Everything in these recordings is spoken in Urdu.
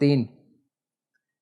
3,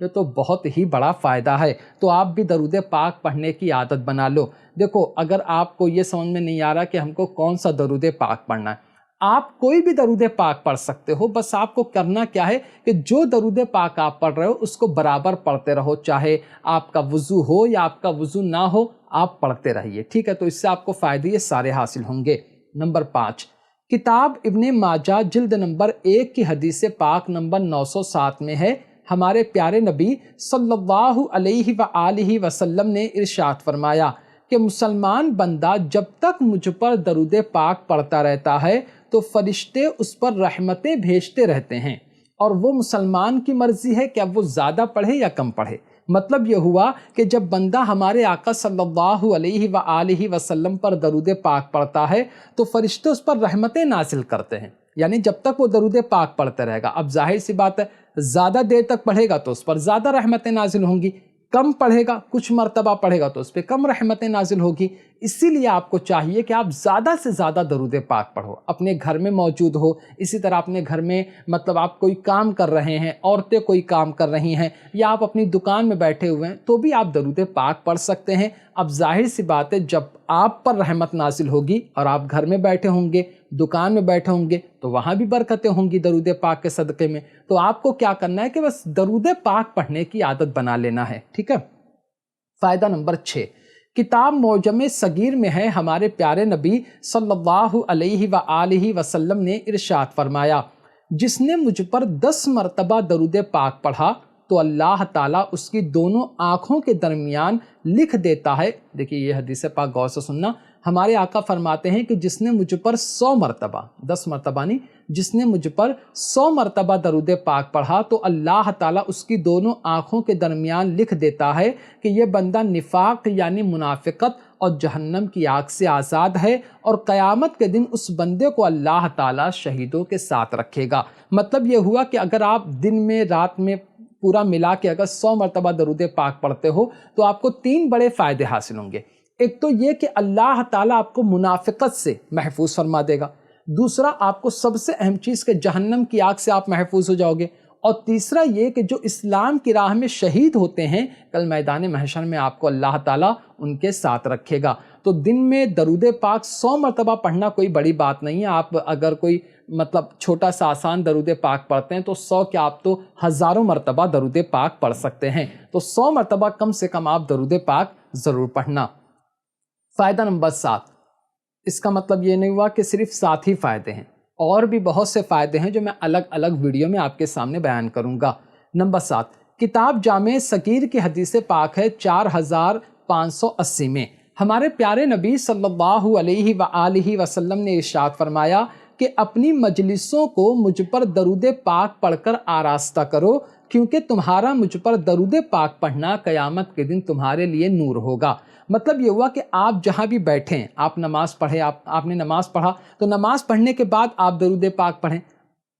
یہ تو بہت ہی بڑا فائدہ ہے۔ تو آپ بھی درود پاک پڑھنے کی عادت بنا لو۔ دیکھو، اگر آپ کو یہ سمجھ میں نہیں آ رہا کہ ہم کو کون سا درود پاک پڑھنا ہے، آپ کوئی بھی درود پاک پڑھ سکتے ہو، بس آپ کو کرنا کیا ہے کہ جو درود پاک آپ پڑھ رہے ہو اس کو برابر پڑھتے رہو، چاہے آپ کا وضو ہو یا آپ کا وضو نہ ہو، آپ پڑھتے رہیے، ٹھیک ہے؟ تو اس سے آپ کو فائدے یہ سارے حاصل ہوں گے۔ نمبر 5، کتاب ابن ماجہ جلد نمبر 1 کی حدیث پاک نمبر 907 میں ہے، ہمارے پیارے نبی صلی اللہ علیہ وآلہ وسلم نے ارشاد فرمایا کہ مسلمان بندہ جب تک مجھ پر درود پاک پڑھتا رہتا ہے تو فرشتے اس پر رحمتیں بھیجتے رہتے ہیں، اور وہ مسلمان کی مرضی ہے کہ اب وہ زیادہ پڑھے یا کم پڑھے۔ مطلب یہ ہوا کہ جب بندہ ہمارے آقا صلی اللہ علیہ وآلہ وسلم پر درود پاک پڑھتا ہے تو فرشتے اس پر رحمتیں نازل کرتے ہیں، یعنی جب تک وہ درود پاک پڑھتا رہے گا۔ اب ظاہر سی بات ہے، زیادہ دیر تک پڑھے گا تو اس پر زیادہ رحمتیں نازل ہوں گی، کم پڑھے گا، کچھ مرتبہ پڑھے گا تو اس پہ کم رحمتیں نازل ہوگی۔ اسی لیے آپ کو چاہیے کہ آپ زیادہ سے زیادہ درود پاک پڑھو، اپنے گھر میں موجود ہو، اسی طرح اپنے گھر میں مطلب آپ کوئی کام کر رہے ہیں، عورتیں کوئی کام کر رہی ہیں، یا آپ اپنی دکان میں بیٹھے ہوئے ہیں تو بھی آپ درود پاک پڑھ سکتے ہیں۔ اب ظاہر سی بات ہے، جب آپ پر رحمت نازل ہوگی اور آپ گھر میں بیٹھے ہوں گے، دکان میں بیٹھے ہوں گے، تو وہاں بھی برکتیں ہوں گی درود پاک کے صدقے میں۔ تو آپ کو کیا کرنا ہے کہ بس درود پاک پڑھنے کی عادت بنا لینا ہے، ٹھیک ہے؟ فائدہ نمبر 6، کتاب معجم صغیر میں ہے، ہمارے پیارے نبی صلی اللہ علیہ وآلہ وسلم نے ارشاد فرمایا، جس نے مجھ پر 10 مرتبہ درود پاک پڑھا تو اللہ تعالیٰ اس کی دونوں آنکھوں کے درمیان لکھ دیتا ہے۔ دیکھیے یہ حدیث پاک غور سے سننا، ہمارے آقا فرماتے ہیں کہ جس نے مجھ پر 100 مرتبہ، 10 مرتبہ نہیں، جس نے مجھ پر 100 مرتبہ درود پاک پڑھا تو اللہ تعالیٰ اس کی دونوں آنکھوں کے درمیان لکھ دیتا ہے کہ یہ بندہ نفاق یعنی منافقت اور جہنم کی آگ سے آزاد ہے، اور قیامت کے دن اس بندے کو اللہ تعالیٰ شہیدوں کے ساتھ رکھے گا۔ مطلب یہ ہوا کہ اگر آپ دن میں رات میں پورا ملا کے اگر 100 مرتبہ درود پاک پڑھتے ہو تو آپ کو 3 بڑے فائدے حاصل ہوں گے۔ ایک تو یہ کہ اللہ تعالیٰ آپ کو منافقت سے محفوظ فرما دے گا، دوسرا آپ کو سب سے اہم چیز کہ جہنم کی آگ سے آپ محفوظ ہو جاؤ گے، اور تیسرا یہ کہ جو اسلام کی راہ میں شہید ہوتے ہیں کل میدان محشر میں آپ کو اللہ تعالیٰ ان کے ساتھ رکھے گا۔ تو دن میں درود پاک 100 مرتبہ پڑھنا کوئی بڑی بات نہیں ہے۔ آپ اگر کوئی مطلب چھوٹا سا آسان درود پاک پڑھتے ہیں تو 100 کے آپ تو ہزاروں مرتبہ درود پاک پڑھ سکتے ہیں، تو 100 مرتبہ کم سے کم آپ درود پاک ضرور پڑھنا۔ فائدہ نمبر 7، اس کا مطلب یہ نہیں ہوا کہ صرف 7 ہی فائدے ہیں، اور بھی بہت سے فائدے ہیں جو میں الگ الگ ویڈیو میں آپ کے سامنے بیان کروں گا۔ نمبر 7، کتاب جامع صغیر کی حدیث پاک ہے 4580 میں، ہمارے پیارے نبی صلی اللہ علیہ وآلہ وسلم نے ارشاد فرمایا کہ اپنی مجلسوں کو مجھ پر درود پاک پڑھ کر آراستہ کرو، کیونکہ تمہارا مجھ پر درود پاک پڑھنا قیامت کے دن تمہارے لیے نور ہوگا۔ مطلب یہ ہوا کہ آپ جہاں بھی بیٹھیں، آپ نماز پڑھیں، آپ نے نماز پڑھا تو نماز پڑھنے کے بعد آپ درود پاک پڑھیں،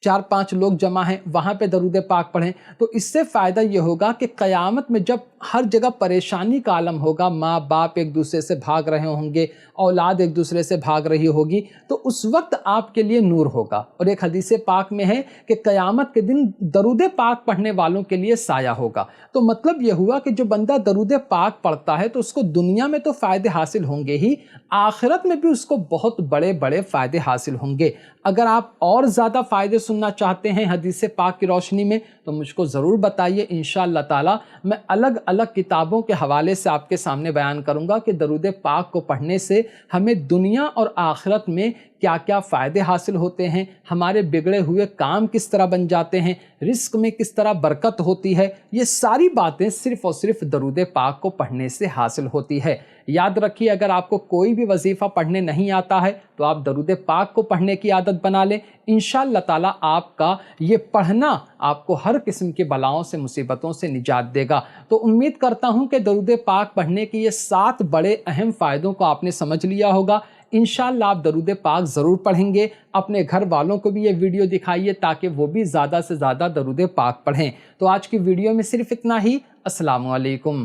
4-5 لوگ جمع ہیں وہاں پہ درود پاک پڑھیں، تو اس سے فائدہ یہ ہوگا کہ قیامت میں جب ہر جگہ پریشانی کا عالم ہوگا، ماں باپ ایک دوسرے سے بھاگ رہے ہوں گے، اولاد ایک دوسرے سے بھاگ رہی ہوگی، تو اس وقت آپ کے لیے نور ہوگا۔ اور ایک حدیث پاک میں ہے کہ قیامت کے دن درود پاک پڑھنے والوں کے لیے سایہ ہوگا۔ تو مطلب یہ ہوا کہ جو بندہ درود پاک پڑھتا ہے تو اس کو دنیا میں تو فائدے حاصل ہوں گے ہی، آخرت میں بھی اس کو بہت بڑے بڑے فائدے حاصل ہوں گے۔ اگر آپ اور زیادہ فائدے سننا چاہتے ہیں حدیث پاک کی روشنی میں تو مجھ کو ضرور بتائیے، انشاءاللہ تعالی میں الگ الگ کتابوں کے حوالے سے آپ کے سامنے بیان کروں گا کہ درود پاک کو پڑھنے سے ہمیں دنیا اور آخرت میں کیا کیا فائدے حاصل ہوتے ہیں، ہمارے بگڑے ہوئے کام کس طرح بن جاتے ہیں، رزق میں کس طرح برکت ہوتی ہے، یہ ساری باتیں صرف اور صرف درود پاک کو پڑھنے سے حاصل ہوتی ہے۔ یاد رکھیے، اگر آپ کو کوئی بھی وظیفہ پڑھنے نہیں آتا ہے تو آپ درود پاک کو پڑھنے کی عادت بنا لیں، انشاءاللہ تعالی آپ کا یہ پڑھنا آپ کو ہر قسم کی بلاؤں سے مصیبتوں سے نجات دے گا۔ تو امید کرتا ہوں کہ درود پاک پڑھنے کی یہ 7 بڑے اہم فائدوں کو آپ نے سمجھ لیا ہوگا۔ انشاءاللہ آپ درود پاک ضرور پڑھیں گے، اپنے گھر والوں کو بھی یہ ویڈیو دکھائیے تاکہ وہ بھی زیادہ سے زیادہ درود پاک پڑھیں۔ تو آج کی ویڈیو میں صرف اتنا ہی۔ السلام علیکم۔